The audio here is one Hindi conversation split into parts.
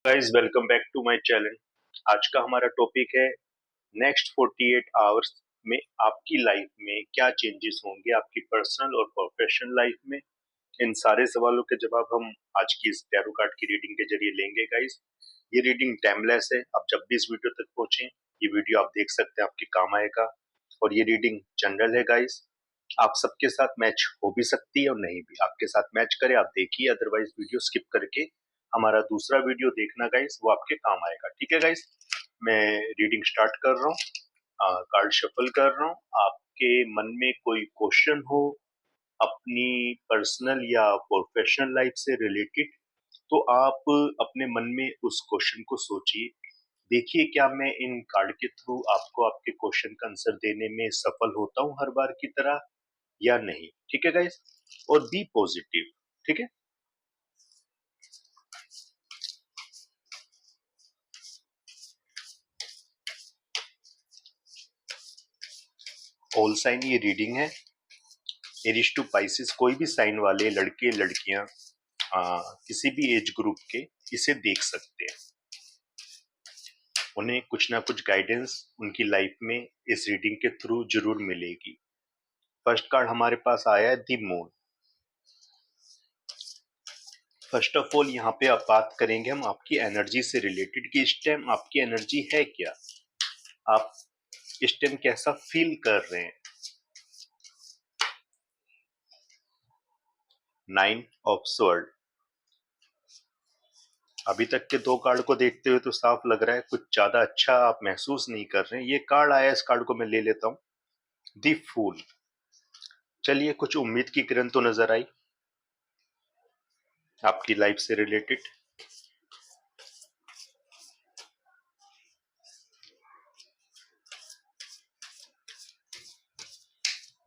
Guys welcome back to my channel. आज का हमारा टॉपिक है नेक्स्ट 48 आवर्स में आपकी लाइफ में क्या चेंजेस होंगे, आपकी पर्सनल और प्रोफेशनल लाइफ में। इन सारे सवालों के जवाब हम आज की इस टैरो कार्ड की रीडिंग के जरिए लेंगे गाइस। ये रीडिंग टाइमलेस है, आप जब भी इस वीडियो तक पहुंचे ये वीडियो आप देख सकते हैं, आपके काम आएगा। और ये रीडिंग जनरल है गाइस, आप सबके साथ मैच हो भी सकती है और नहीं भी। आपके साथ मैच करे आप देखिए, अदरवाइज वीडियो स्किप करके हमारा दूसरा वीडियो देखना गाइस, वो आपके काम आएगा। ठीक है गाइस, मैं रीडिंग स्टार्ट कर रहा हूँ, कार्ड शफल कर रहा हूँ। आपके मन में कोई क्वेश्चन हो अपनी पर्सनल या प्रोफेशनल लाइफ से रिलेटेड, तो आप अपने मन में उस क्वेश्चन को सोचिए। देखिए क्या मैं इन कार्ड के थ्रू आपको आपके क्वेश्चन का आंसर देने में सफल होता हूँ हर बार की तरह या नहीं। ठीक है गाइस, और बी पॉजिटिव। ठीक है, ऑल साइन ये रीडिंग है। एरिस टू पाइसिस, कोई भी साइन वाले लड़के लड़कियां किसी भी एज ग्रुप के इसे देख सकते हैं। उन्हें कुछ ना कुछ गाइडेंस उनकी लाइफ में इस रीडिंग के थ्रू जरूर मिलेगी। फर्स्ट कार्ड हमारे पास आया है the moon. First of all यहाँ पे आप बात करेंगे हम आपकी एनर्जी से रिलेटेड कि इस टाइम आपकी एनर्जी है क्या, आप इस टाइम कैसा फील कर रहे हैं। 9 ऑफ स्वॉर्ड। अभी तक के दो कार्ड को देखते हुए तो साफ लग रहा है कुछ ज्यादा अच्छा आप महसूस नहीं कर रहे हैं। ये कार्ड आया, इस कार्ड को मैं ले लेता हूं, द फूल। चलिए, कुछ उम्मीद की किरण तो नजर आई आपकी लाइफ से रिलेटेड।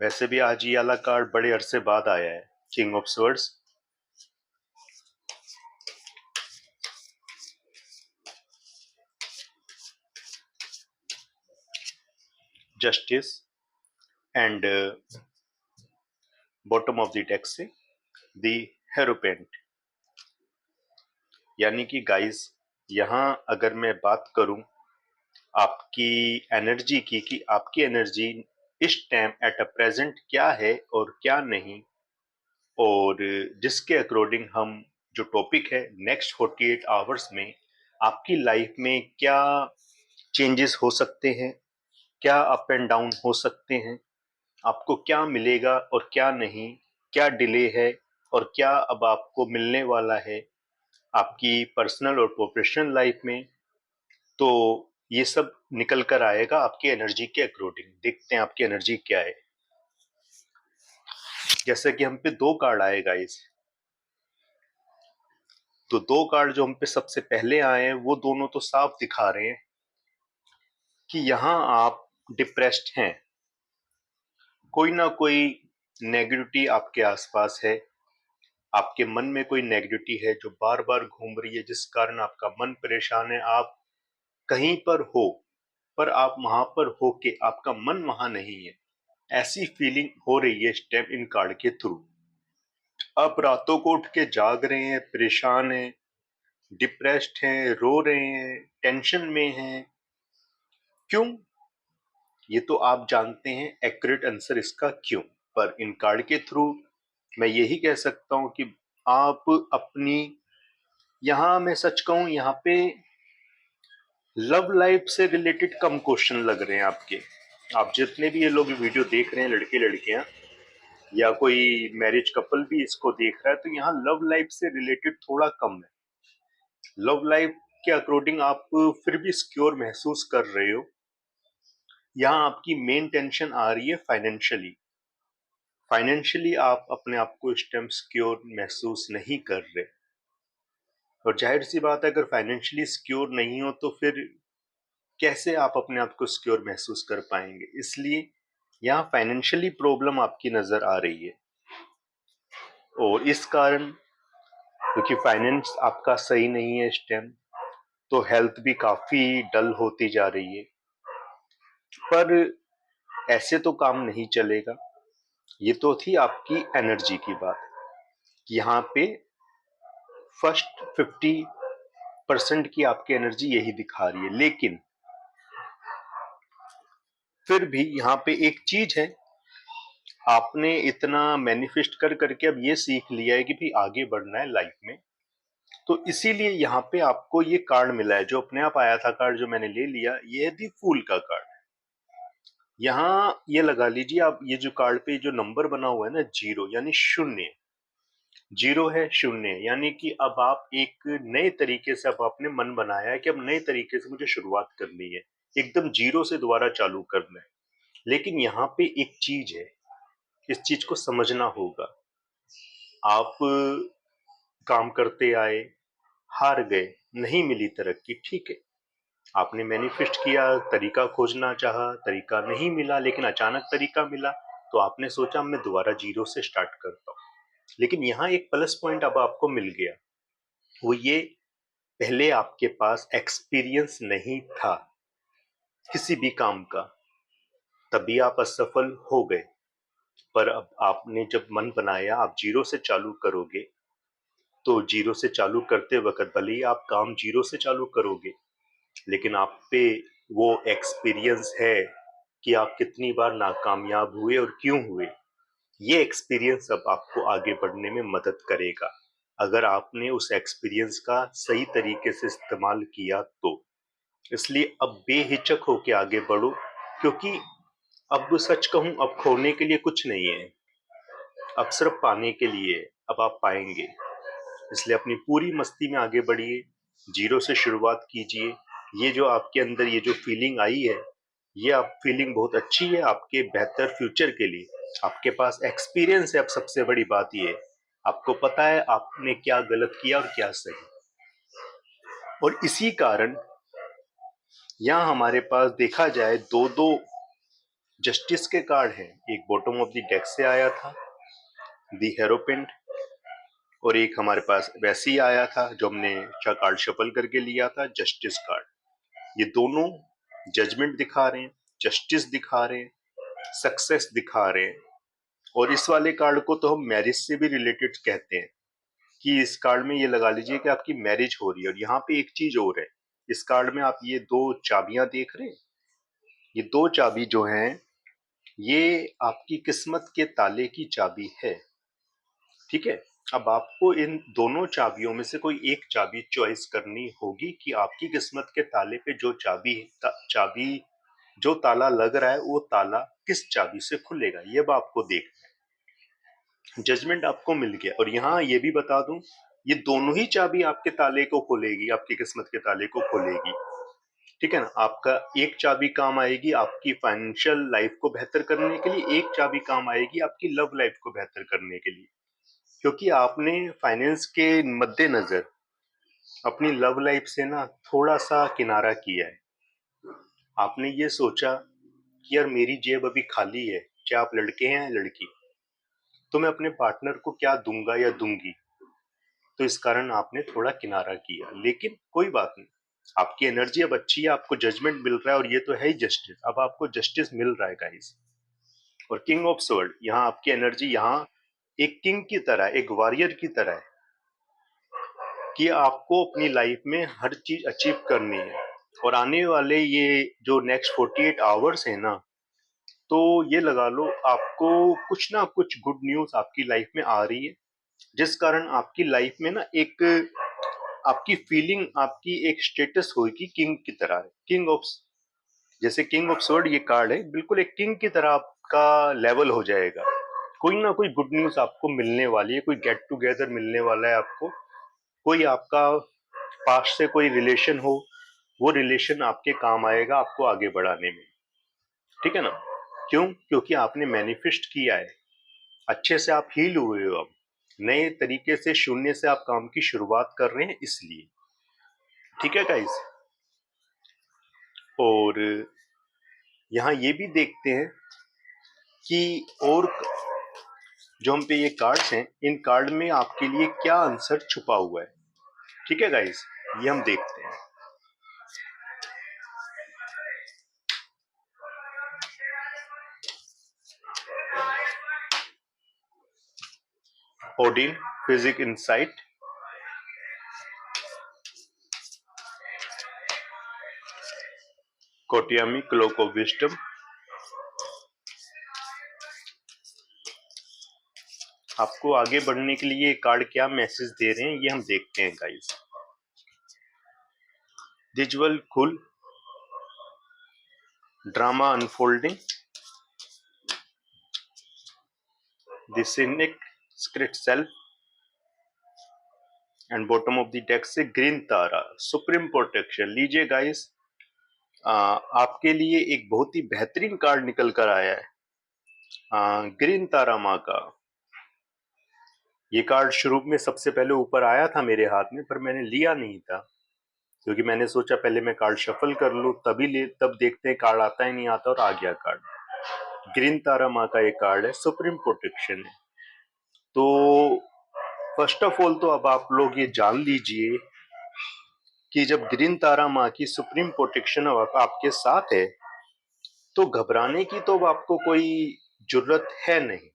वैसे भी आज ये वाला कार्ड बड़े अरसे बाद आया है, king of swords. Justice and bottom of the deck से द हेरोपेंट। यानी कि गाइस, यहां अगर मैं बात करूं आपकी एनर्जी की कि आपकी एनर्जी इस टाइम एट अ प्रेजेंट क्या है और क्या नहीं, और जिसके अकॉर्डिंग हम जो टॉपिक है नेक्स्ट 48 आवर्स में आपकी लाइफ में क्या चेंजेस हो सकते हैं, क्या अप एंड डाउन हो सकते हैं, आपको क्या मिलेगा और क्या नहीं, क्या डिले है और क्या अब आपको मिलने वाला है आपकी पर्सनल और प्रोफेशनल लाइफ में। तो ये सब निकल कर आएगा आपकी एनर्जी के अकॉर्डिंग। देखते हैं आपकी एनर्जी क्या है। जैसे कि हम पे दो कार्ड आए गाइस, तो दो कार्ड जो हम पे सबसे पहले आए हैं वो दोनों तो साफ दिखा रहे हैं कि यहां आप डिप्रेस्ड हैं। कोई ना कोई नेगेटिविटी आपके आसपास है, आपके मन में कोई नेगेटिविटी है जो बार बार घूम रही है, जिस कारण आपका मन परेशान है। आप कहीं पर हो पर आप वहां पर हो के आपका मन वहां नहीं है, ऐसी फीलिंग हो रही है इस टाइम इन कार्ड के थ्रू। आप रातों को उठ के जाग रहे हैं, परेशान हैं, डिप्रेस्ड हैं, रो रहे हैं, टेंशन में हैं। क्यों? ये तो आप जानते हैं एक्यूरेट आंसर इसका क्यों, पर इन कार्ड के थ्रू मैं यही कह सकता हूं कि आप अपनी, यहां मैं सच कहूं यहाँ पे लव लाइफ से रिलेटेड कम क्वेश्चन लग रहे हैं आपके। आप जितने भी ये लोग वीडियो देख रहे हैं, लड़के लड़कियां या कोई मैरिज कपल भी इसको देख रहा है, तो यहाँ लव लाइफ से रिलेटेड थोड़ा कम है। लव लाइफ के अकॉर्डिंग आप फिर भी सिक्योर महसूस कर रहे हो। यहाँ आपकी मेन टेंशन आ रही है फाइनेंशियली। फाइनेंशियली आप अपने आप को इस टाइम सिक्योर महसूस नहीं कर रहे, और जाहिर सी बात है अगर फाइनेंशियली सिक्योर नहीं हो तो फिर कैसे आप अपने आप को सिक्योर महसूस कर पाएंगे। इसलिए यहाँ फाइनेंशियली प्रॉब्लम आपकी नजर आ रही है, और इस कारण क्योंकि फाइनेंस आपका सही नहीं है इस टाइम, तो हेल्थ भी काफी डल होती जा रही है। पर ऐसे तो काम नहीं चलेगा। ये तो थी आपकी एनर्जी की बात। यहाँ पे फर्स्ट 50 परसेंट की आपकी एनर्जी यही दिखा रही है। लेकिन फिर भी यहाँ पे एक चीज है, आपने इतना मैनिफेस्ट कर करके अब ये सीख लिया है कि भी आगे बढ़ना है लाइफ में, तो इसीलिए यहाँ पे आपको ये कार्ड मिला है, जो अपने आप आया था कार्ड, जो मैंने ले लिया, ये है दी फूल का कार्ड। यहाँ ये लगा लीजिए आप, ये जो कार्ड पे जो नंबर बना हुआ है ना, 0 यानी शून्य, 0 है, शून्य, यानी कि अब आप एक नए तरीके से, अब आपने मन बनाया है कि अब नए तरीके से मुझे शुरुआत करनी है, एकदम 0 से दोबारा चालू करना है। लेकिन यहाँ पे एक चीज है, इस चीज को समझना होगा। आप काम करते आए, हार गए, नहीं मिली तरक्की, ठीक है, आपने मैनिफेस्ट किया, तरीका खोजना चाहा, तरीका नहीं मिला, लेकिन अचानक तरीका मिला, तो आपने सोचा मैं दोबारा 0 से स्टार्ट करता हूँ। लेकिन यहाँ एक प्लस पॉइंट अब आपको मिल गया, वो ये, पहले आपके पास एक्सपीरियंस नहीं था किसी भी काम का, तभी आप असफल हो गए। पर अब आपने जब मन बनाया आप 0 से चालू करोगे, तो 0 से चालू करते वक्त भले ही आप काम 0 से चालू करोगे, लेकिन आप पे वो एक्सपीरियंस है कि आप कितनी बार नाकामयाब हुए और क्यों हुए। ये एक्सपीरियंस अब आपको आगे बढ़ने में मदद करेगा, अगर आपने उस एक्सपीरियंस का सही तरीके से इस्तेमाल किया तो। इसलिए अब बेहिचक होके आगे बढ़ो, क्योंकि अब सच कहूं, अब खोने के लिए कुछ नहीं है, अब सिर्फ पाने के लिए, अब आप पाएंगे। इसलिए अपनी पूरी मस्ती में आगे बढ़िए, 0 से शुरुआत कीजिए। ये जो आपके अंदर ये जो फीलिंग आई है, ये आप फीलिंग बहुत अच्छी है आपके बेहतर फ्यूचर के लिए। आपके पास एक्सपीरियंस है, अब सबसे बड़ी बात ये है, आपको पता है आपने क्या गलत किया और क्या सही। और इसी कारण यहाँ हमारे पास देखा जाए दो दो जस्टिस के कार्ड हैं, एक बॉटम ऑफ द डेक से आया था, दी हेरोपेंट, और एक हमारे पास वैसे ही आया था जो हमने कार्ड शफल करके लिया था, जस्टिस कार्ड। ये दोनों जजमेंट दिखा रहे हैं, जस्टिस दिखा रहे हैं, सक्सेस दिखा रहे हैं। और इस वाले कार्ड को तो हम मैरिज से भी रिलेटेड कहते हैं, कि इस कार्ड में ये लगा लीजिए कि आपकी मैरिज हो रही है। और यहाँ पे एक चीज और है, इस कार्ड में आप ये दो चाबियां देख रहे हैं, ये दो चाबी जो हैं, ये आपकी किस्मत के ताले की चाबी है, ठीक है। अब आपको इन दोनों चाबियों में से कोई एक चाबी चॉइस करनी होगी, कि आपकी किस्मत के ताले पे जो चाबी जो ताला लग रहा है, वो ताला किस चाबी से खुलेगा, ये अब आपको देखना है। जजमेंट आपको मिल गया। और यहाँ ये भी बता दूं, ये दोनों ही चाबी आपके ताले को खोलेगी, आपकी किस्मत के ताले को खोलेगी, ठीक है ना। आपका एक चाबी काम आएगी आपकी फाइनेंशियल लाइफ को बेहतर करने के लिए, एक चाबी काम आएगी आपकी लव लाइफ को बेहतर करने के लिए। क्योंकि आपने फाइनेंस के मद्देनजर अपनी लव लाइफ से ना थोड़ा सा किनारा किया है। आपने ये सोचा कि यार मेरी जेब अभी खाली है, चाहे आप लड़के हैं या लड़की, तो मैं अपने पार्टनर को क्या दूंगा या दूंगी, तो इस कारण आपने थोड़ा किनारा किया। लेकिन कोई बात नहीं, आपकी एनर्जी अब अच्छी है, आपको जजमेंट मिल रहा है, और ये तो है ही जस्टिस, अब आपको जस्टिस मिल रहा है गाइस। और किंग ऑफ स्वॉर्ड, यहाँ आपकी एनर्जी यहाँ एक किंग की तरह, एक वॉरियर की तरह है, कि आपको अपनी लाइफ में हर चीज अचीव करनी है। और आने वाले ये जो नेक्स्ट 48 आवर्स है ना, तो ये लगा लो आपको कुछ ना कुछ गुड न्यूज आपकी लाइफ में आ रही है, जिस कारण आपकी लाइफ में ना एक आपकी फीलिंग, आपकी एक स्टेटस होगी किंग की तरह, किंग ऑफ, जैसे किंग ऑफ स्वॉर्ड ये कार्ड है, बिल्कुल एक किंग की तरह आपका लेवल हो जाएगा। कोई ना कोई गुड न्यूज आपको मिलने वाली है, कोई गेट टुगेदर मिलने वाला है आपको, कोई आपका पास्ट से कोई रिलेशन हो, वो रिलेशन आपके काम आएगा आपको आगे बढ़ाने में, ठीक है ना। क्यों? क्योंकि आपने मैनिफेस्ट किया है, अच्छे से आप हील हुए हो, अब नए तरीके से शून्य से आप काम की शुरुआत कर रहे हैं, इसलिए, ठीक है गाइस। और यहाँ ये भी देखते हैं कि और जो हम पे ये कार्ड्स हैं, इन कार्ड में आपके लिए क्या आंसर छुपा हुआ है, ठीक है गाइस, ये हम देखते हैं। ओडिन फिजिक इंसाइट, कोटियामी क्लोक ऑफ विजडम। आपको आगे बढ़ने के लिए कार्ड क्या मैसेज दे रहे हैं ये हम देखते हैं गाइस। विजुअल खुल, drama unfolding, the secret self, and bottom of the deck से ग्रीन तारा, सुप्रीम प्रोटेक्शन। लीजिए गाइस, आपके लिए एक बहुत ही बेहतरीन कार्ड निकल कर आया है, ग्रीन तारा माँ का। ये कार्ड शुरू में सबसे पहले ऊपर आया था मेरे हाथ में, पर मैंने लिया नहीं था क्योंकि मैंने सोचा पहले मैं कार्ड शफल कर लूं तब देखते हैं कार्ड आता है नहीं आता, और आ गया कार्ड। ग्रीन तारा माँ का ये कार्ड है, सुप्रीम प्रोटेक्शन है। तो फर्स्ट ऑफ ऑल तो अब आप लोग ये जान लीजिए कि जब ग्रीन तारा माँ की सुप्रीम प्रोटेक्शन आपके साथ है तो घबराने की तो आपको कोई जरूरत है नहीं।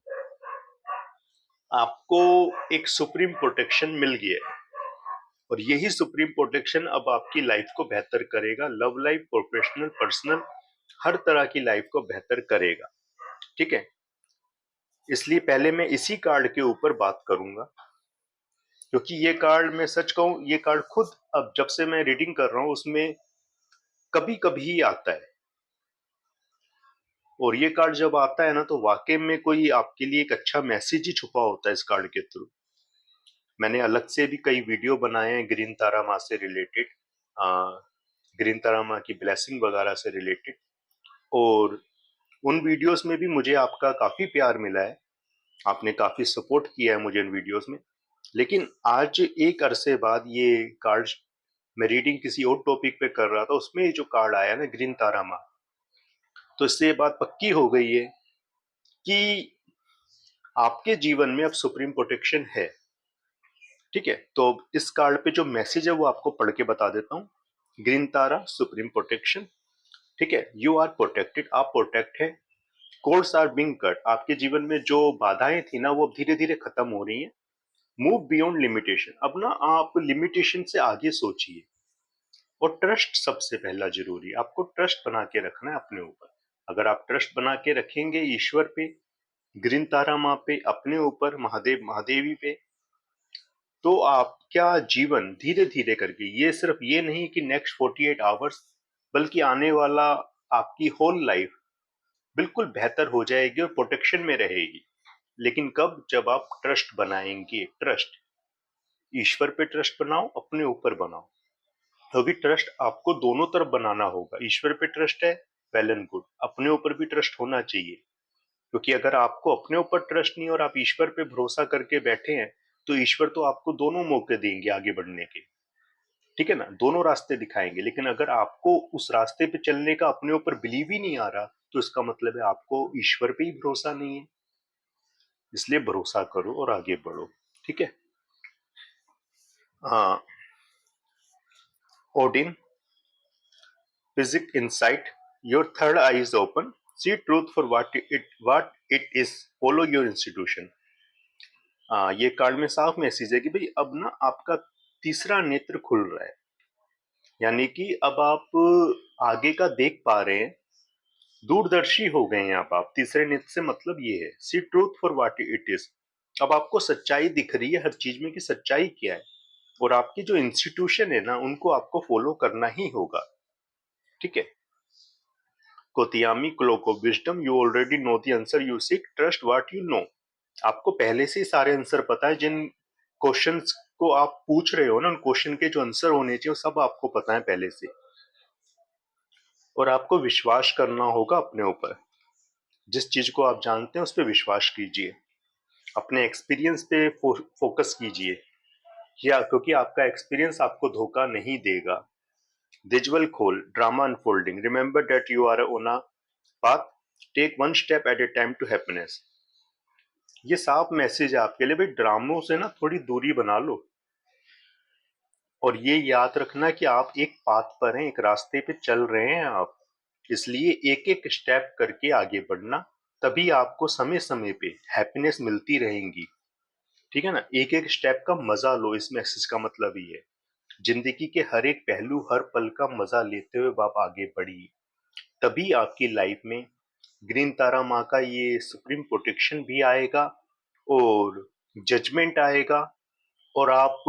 आपको एक सुप्रीम प्रोटेक्शन मिल गया है और यही सुप्रीम प्रोटेक्शन अब आपकी लाइफ को बेहतर करेगा। लव लाइफ, प्रोफेशनल, पर्सनल, हर तरह की लाइफ को बेहतर करेगा। ठीक है, इसलिए पहले मैं इसी कार्ड के ऊपर बात करूंगा क्योंकि ये कार्ड, मैं सच कहूं, ये कार्ड खुद अब जब से मैं रीडिंग कर रहा हूं उसमें कभी कभी ही आता है। और ये कार्ड जब आता है ना तो वाकई में कोई आपके लिए एक अच्छा मैसेज ही छुपा होता है इस कार्ड के थ्रू। मैंने अलग से भी कई वीडियो बनाए हैं ग्रीन तारा माँ से रिलेटेड, ग्रीन तारा माँ की ब्लेसिंग वगैरह से रिलेटेड, और उन वीडियोस में भी मुझे आपका काफी प्यार मिला है। आपने काफी सपोर्ट किया है मुझे इन वीडियोस में। लेकिन आज एक अरसे बाद ये कार्ड मैं रीडिंग किसी और टॉपिक पे कर रहा था, उसमें जो कार्ड आया ना ग्रीन तारा माँ, तो इससे ये बात पक्की हो गई है कि आपके जीवन में अब सुप्रीम प्रोटेक्शन है। ठीक है, तो इस कार्ड पे जो मैसेज है वो आपको पढ़ के बता देता हूँ। ग्रीन तारा, सुप्रीम प्रोटेक्शन। ठीक है, यू आर प्रोटेक्टेड, आप प्रोटेक्ट है। कोर्स आर बिंग कट, आपके जीवन में जो बाधाएं थी ना वो अब धीरे धीरे खत्म हो रही हैं। मूव बियॉन्ड लिमिटेशन, अब ना आप लिमिटेशन से आगे सोचिए। और ट्रस्ट सबसे पहला जरूरी, आपको ट्रस्ट बना के रखना है अपने ऊपर। अगर आप ट्रस्ट बना के रखेंगे ईश्वर पे, ग्रीन तारा माँ पे, अपने ऊपर, महादेव महादेवी पे, तो आपका जीवन धीरे धीरे करके, ये सिर्फ ये नहीं कि नेक्स्ट 48 आवर्स, बल्कि आने वाला आपकी होल लाइफ बिल्कुल बेहतर हो जाएगी और प्रोटेक्शन में रहेगी। लेकिन कब? जब आप ट्रस्ट बनाएंगे। ट्रस्ट, ईश्वर पे ट्रस्ट बनाओ, अपने ऊपर बनाओ। क्योंकि ट्रस्ट आपको दोनों तरफ बनाना होगा। ईश्वर पे ट्रस्ट है, वेल एंड गुड, अपने ऊपर भी ट्रस्ट होना चाहिए। क्योंकि अगर आपको अपने ऊपर ट्रस्ट नहीं और आप ईश्वर पे भरोसा करके बैठे हैं तो ईश्वर तो आपको दोनों मौके देंगे आगे बढ़ने के। ठीक है ना, दोनों रास्ते दिखाएंगे। लेकिन अगर आपको उस रास्ते पे चलने का अपने ऊपर बिलीव ही नहीं आ रहा तो इसका मतलब है आपको ईश्वर पे ही भरोसा नहीं है। इसलिए भरोसा करो और आगे बढ़ो। ठीक है, हाँ। Odin, physique insight, your third eye is open, see truth for what it is, follow your institution. ये कार्ड में साफ मैसेज है कि भाई अब ना आपका तीसरा नेत्र खुल रहा है, यानी कि अब आप आगे का देख पा रहे हैं, दूरदर्शी हो गए हैं। अब आप तीसरे नेत्र से मतलब ये है, see truth for what it is. अब आपको सच्चाई दिख रही है हर चीज में कि सच्चाई क्या है, और आपकी जो इंस्टीट्यूशन है ना उनको आपको फॉलो करना ही होगा। ठीक है, कोतियामी cloak of wisdom, you already know the answer you seek, trust what you know. आपको पहले से ही सारे आंसर पता है। जिन क्वेश्चंस को आप पूछ रहे हो ना, उन क्वेश्चन के जो आंसर होने चाहिए वो सब आपको पता है पहले से। और आपको विश्वास करना होगा अपने ऊपर। जिस चीज को आप जानते हैं उस पर विश्वास कीजिए, अपने एक्सपीरियंस पे फोकस कीजिए, या क्योंकि आपका एक्सपीरियंस आपको धोखा नहीं देगा। विजुअल खोल, drama unfolding, remember that you are on a path, take one step at a time to happiness. ये साफ मैसेज है आपके लिए, भाई ड्रामों से ना थोड़ी दूरी बना लो। और ये याद रखना कि आप एक पाथ पर हैं, एक रास्ते पे चल रहे हैं आप, इसलिए एक एक स्टेप करके आगे बढ़ना, तभी आपको समय समय पे हैप्पीनेस मिलती रहेंगी। ठीक है ना, एक एक स्टेप का मजा लो, इस मैसेज का मतलब ये है। जिंदगी के हर एक पहलू, हर पल का मजा लेते हुए आप आगे बढ़िए। तभी आपकी लाइफ में ग्रीन तारा माँ का ये सुप्रीम प्रोटेक्शन भी आएगा और जजमेंट आएगा, और आप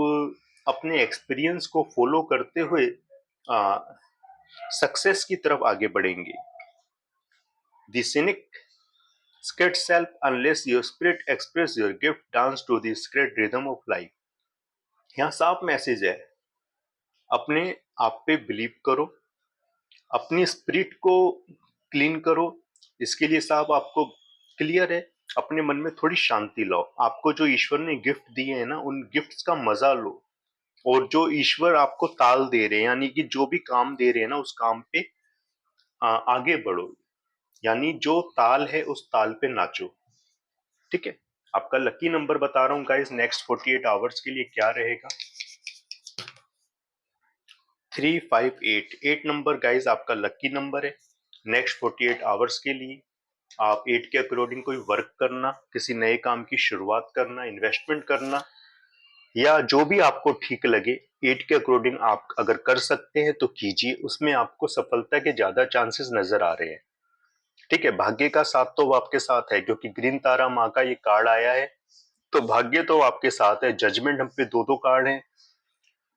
अपने एक्सपीरियंस को फॉलो करते हुए सक्सेस की तरफ आगे बढ़ेंगे। The cynic scared self unless your spirit express your gift dance to the sacred rhythm of life। यहाँ साफ मैसेज है, अपने आप पे बिलीव करो, अपनी स्पिरिट को क्लीन करो। इसके लिए साहब आपको क्लियर है, अपने मन में थोड़ी शांति लाओ। आपको जो ईश्वर ने गिफ्ट दिए हैं ना, उन गिफ्ट्स का मजा लो, और जो ईश्वर आपको ताल दे रहे हैं, यानी कि जो भी काम दे रहे हैं ना, उस काम पे आगे बढ़ो, यानी जो ताल है उस ताल पे नाचो। ठीक है, आपका लकी नंबर बता रहा हूं गाइस नेक्स्ट 48 आवर्स के लिए क्या रहेगा। 358 8 नंबर गाइस आपका लकी नंबर है नेक्स्ट 48 आवर्स के लिए। आप 8 के अकॉर्डिंग कोई वर्क करना, किसी नए काम की शुरुआत करना, इन्वेस्टमेंट करना, या जो भी आपको ठीक लगे 8 के अकॉर्डिंग आप अगर कर सकते हैं तो कीजिए, उसमें आपको सफलता के ज्यादा चांसेस नजर आ रहे हैं। ठीक है, भाग्य का साथ तो वो आपके साथ है, क्योंकि ग्रीन तारा माँ का ये कार्ड आया है, तो भाग्य तो आपके साथ है। जजमेंट हम पे दो दो कार्ड हैं,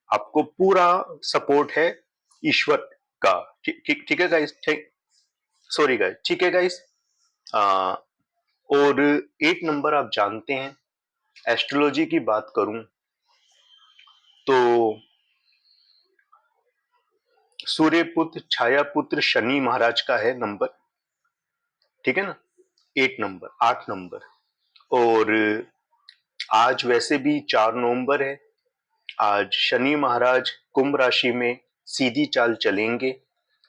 आपको पूरा सपोर्ट है ईश्वर का। ठीक है गाइस, ठीक, सॉरी गाइस, ठीक है गाइस। और 8 नंबर आप जानते हैं, एस्ट्रोलॉजी की बात करूं तो सूर्यपुत्र छायापुत्र शनि महाराज का है नंबर, ठीक है ना। 8 नंबर, 8 नंबर। और आज वैसे भी 4 नवंबर है, आज शनि महाराज कुंभ राशि में सीधी चाल चलेंगे।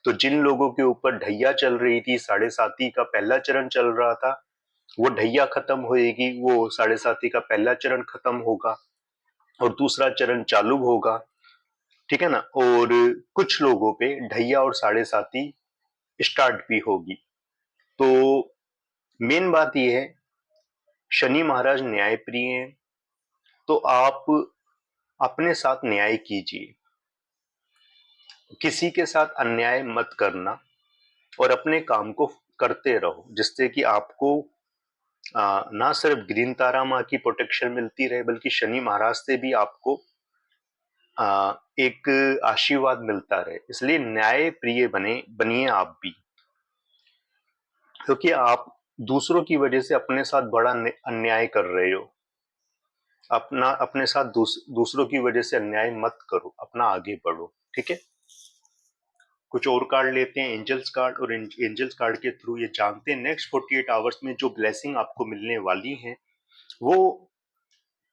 तो जिन लोगों के ऊपर ढैया चल रही थी, साढ़े साती का पहला चरण चल रहा था, वो ढैया खत्म होएगी, वो साढ़े साती का पहला चरण खत्म होगा और दूसरा चरण चालू होगा। ठीक है ना, और कुछ लोगों पे ढैया और साढ़े साती स्टार्ट भी होगी। तो मेन बात यह है, शनि महाराज न्याय प्रिय हैं, तो आप अपने साथ न्याय कीजिए, किसी के साथ अन्याय मत करना, और अपने काम को करते रहो, जिससे कि आपको ना सिर्फ ग्रीन तारा माँ की प्रोटेक्शन मिलती रहे, बल्कि शनि महाराज से भी आपको एक आशीर्वाद मिलता रहे। इसलिए न्याय प्रिय बनिए आप भी, क्योंकि आप दूसरों की वजह से अपने साथ बड़ा अन्याय कर रहे हो। अपने साथ दूसरों की वजह से अन्याय मत करो, अपना आगे बढ़ो। ठीक है, कुछ और कार्ड लेते हैं, एंजल्स कार्ड, और एंजल्स कार्ड के थ्रू ये जानते हैं नेक्स्ट 48 आवर्स में जो ब्लेसिंग आपको मिलने वाली हैं वो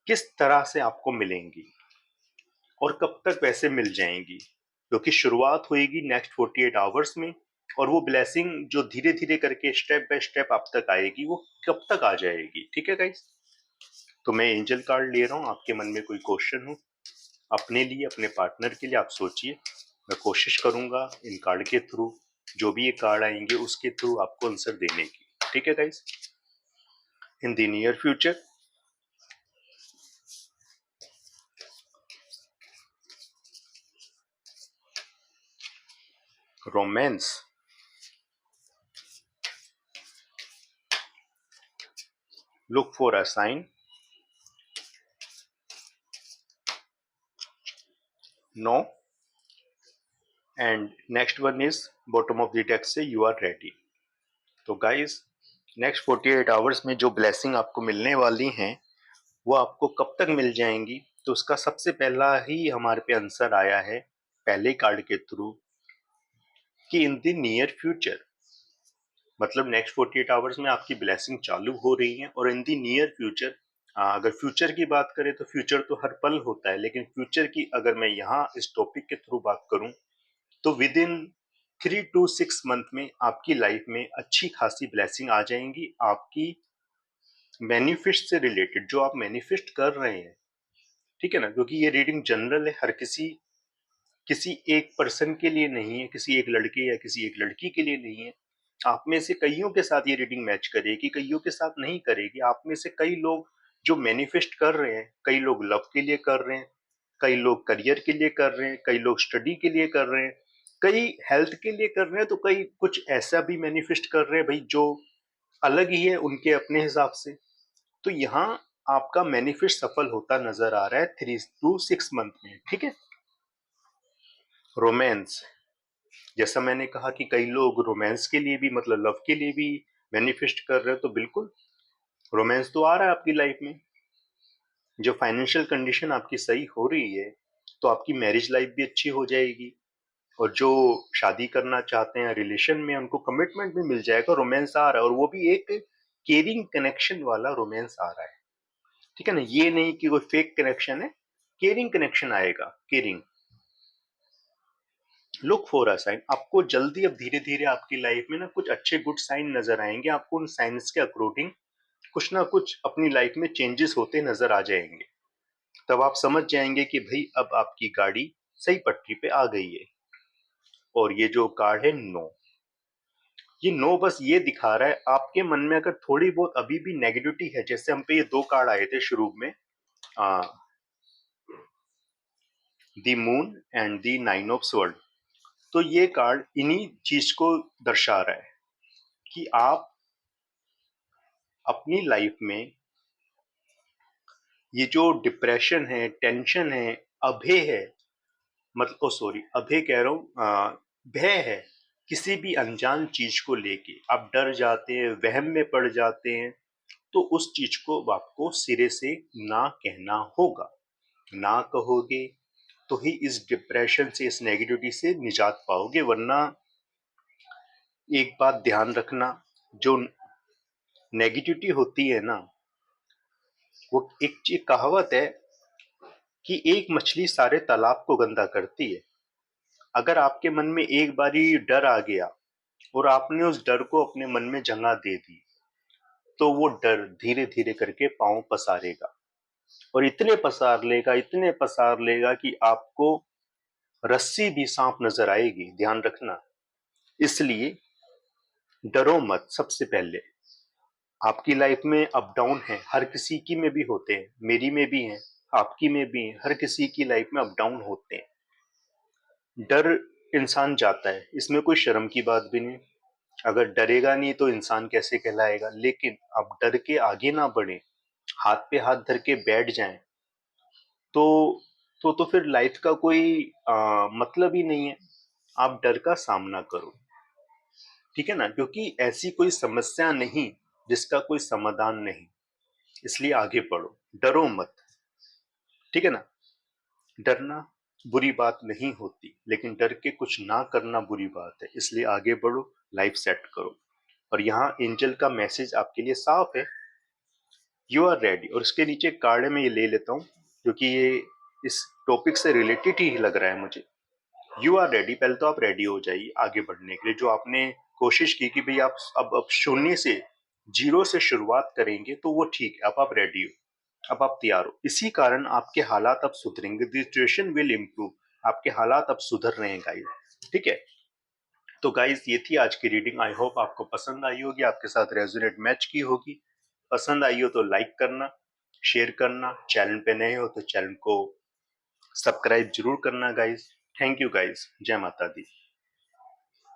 किस तरह से आपको मिलेंगी और कब तक वैसे मिल जाएंगी, क्योंकि शुरुआत होएगी नेक्स्ट 48 आवर्स में, और वो ब्लेसिंग जो धीरे धीरे करके स्टेप बाय स्टेप आप तक आएगी, वो कब तक आ जाएगी। ठीक है गाइस, तो मैं एंजल कार्ड ले रहा हूँ। आपके मन में कोई क्वेश्चन हो अपने लिए, अपने पार्टनर के लिए, आप सोचिए। मैं कोशिश करूंगा इन कार्ड के थ्रू, जो भी ये कार्ड आएंगे उसके थ्रू आपको आंसर देने की। ठीक है guys, in the near future romance, look for a sign, no, and next one is bottom of the text से you are ready। तो गाइस नेक्स्ट 48 आवर्स में जो ब्लेसिंग आपको मिलने वाली हैं वो आपको कब तक मिल जाएंगी, तो उसका सबसे पहला ही हमारे पे आंसर आया है पहले कार्ड के थ्रू कि इन द नियर फ्यूचर, मतलब नेक्स्ट 48 आवर्स में आपकी ब्लेसिंग चालू हो रही है। और इन दी नियर फ्यूचर, अगर फ्यूचर की बात करें तो फ्यूचर तो हर पल होता है, लेकिन फ्यूचर की अगर मैं यहाँ इस टॉपिक के थ्रू बात करूं तो विद इन 3 to 6 मंथ में आपकी लाइफ में अच्छी खासी ब्लेसिंग आ जाएंगी, आपकी मैनिफेस्ट से रिलेटेड, जो आप मैनिफेस्ट कर रहे हैं। ठीक है ना, क्योंकि ये रीडिंग जनरल है, हर किसी एक पर्सन के लिए नहीं है, किसी एक लड़के या किसी एक लड़की के लिए नहीं है। आप में से कईयों के साथ ये रीडिंग मैच करेगी, कईयों के साथ नहीं करेगी। आप में से कई लोग जो मैनिफेस्ट कर रहे हैं, कई लोग लव के लिए कर रहे हैं, कई लोग करियर के लिए कर रहे हैं, कई लोग स्टडी के लिए कर रहे हैं, कई हेल्थ के लिए कर रहे हैं तो कई कुछ ऐसा भी मैनिफेस्ट कर रहे हैं भाई जो अलग ही है उनके अपने हिसाब से। तो यहाँ आपका मैनिफेस्ट सफल होता नजर आ रहा है 3 to 6 मंथ में, ठीक है। रोमांस, जैसा मैंने कहा कि कई लोग रोमांस के लिए भी मतलब लव के लिए भी मैनिफेस्ट कर रहे हो, तो बिल्कुल रोमांस तो आ रहा है आपकी लाइफ में। जो फाइनेंशियल कंडीशन आपकी सही हो रही है तो आपकी मैरिज लाइफ भी अच्छी हो जाएगी, और जो शादी करना चाहते हैं रिलेशन में उनको कमिटमेंट भी मिल जाएगा। रोमांस आ रहा है और वो भी एक केयरिंग कनेक्शन वाला रोमांस आ रहा है, ठीक है ना। ये नहीं कि कोई फेक कनेक्शन है, केयरिंग कनेक्शन आएगा, caring. Look for a sign, आपको जल्दी अब धीरे धीरे आपकी लाइफ में ना कुछ अच्छे गुड साइन नजर आएंगे। आपको उन साइंस के अकॉर्डिंग कुछ ना कुछ अपनी लाइफ में चेंजेस होते नजर आ जाएंगे। तब आप समझ जाएंगे कि भाई अब आपकी गाड़ी सही पटरी पे आ गई है। और ये जो कार्ड है नो, ये नो बस ये दिखा रहा है आपके मन में अगर थोड़ी बहुत अभी भी नेगेटिविटी है। जैसे हम पे ये 2 कार्ड आए थे शुरू में, the moon and the 9 of sword. तो ये कार्ड इन्हीं चीज को दर्शा रहा है कि आप अपनी लाइफ में ये जो डिप्रेशन है, टेंशन है, अभय है, मतलब ओ सॉरी अभय कह रहा हूँ, भय है किसी भी अनजान चीज को लेके। आप डर जाते हैं, वहम में पड़ जाते हैं, तो उस चीज को आपको सिरे से ना कहना होगा। ना कहोगे तो ही इस डिप्रेशन से, इस नेगेटिविटी से निजात पाओगे। वरना एक बात ध्यान रखना, जो नेगेटिविटी होती है ना, वो एक कहावत है कि एक मछली सारे तालाब को गंदा करती है। अगर आपके मन में एक बारी डर आ गया और आपने उस डर को अपने मन में जगह दे दी, तो वो डर धीरे धीरे करके पांव पसारेगा, और इतने पसार लेगा, इतने पसार लेगा कि आपको रस्सी भी सांप नजर आएगी। ध्यान रखना। इसलिए डरो मत। सबसे पहले आपकी लाइफ में अप डाउन है, हर किसी की में भी होते हैं, मेरी में भी हैं, आपकी में भी हैं, हर किसी की लाइफ में अप डाउन होते हैं। डर इंसान जाता है, इसमें कोई शर्म की बात भी नहीं। अगर डरेगा नहीं तो इंसान कैसे कहलाएगा। लेकिन आप डर के आगे ना बढ़े, हाथ पे हाथ धर के बैठ जाएं, तो तो फिर लाइफ का कोई मतलब ही नहीं है। आप डर का सामना करो, ठीक है ना, क्योंकि ऐसी कोई समस्या नहीं जिसका कोई समाधान नहीं। इसलिए आगे बढ़ो, डरो मत, ठीक है ना। डरना बुरी बात नहीं होती, लेकिन डर के कुछ ना करना बुरी बात है। इसलिए आगे बढ़ो, लाइफ सेट करो। और यहाँ एंजल का मैसेज आपके लिए साफ है, यू आर रेडी। और इसके नीचे कार्ड है, मैं ये ले लेता हूँ क्योंकि ये इस टॉपिक से रिलेटेड ही लग रहा है मुझे। यू आर रेडी, पहले तो आप रेडी हो जाइए आगे बढ़ने के लिए। जो आपने कोशिश की कि भाई आप अब शून्य से, जीरो से शुरुआत करेंगे, तो वो ठीक है। अब आप रेडी हो, अब आप तैयार हो। इसी कारण आपके हालात अब सुधरेंगे, द सिचुएशन विल इम्प्रूव। आपके हालात अब सुधर रहे हैं गाइस, ठीक है। तो गाइस ये थी आज की रीडिंग। आई होप आपको पसंद आई होगी, आपके साथ रेजोनेट मैच की होगी। पसंद आई हो तो लाइक करना, शेयर करना, चैनल पे नए हो तो चैनल को सब्सक्राइब जरूर करना गाइस। थैंक यू गाइस, जय माता दी।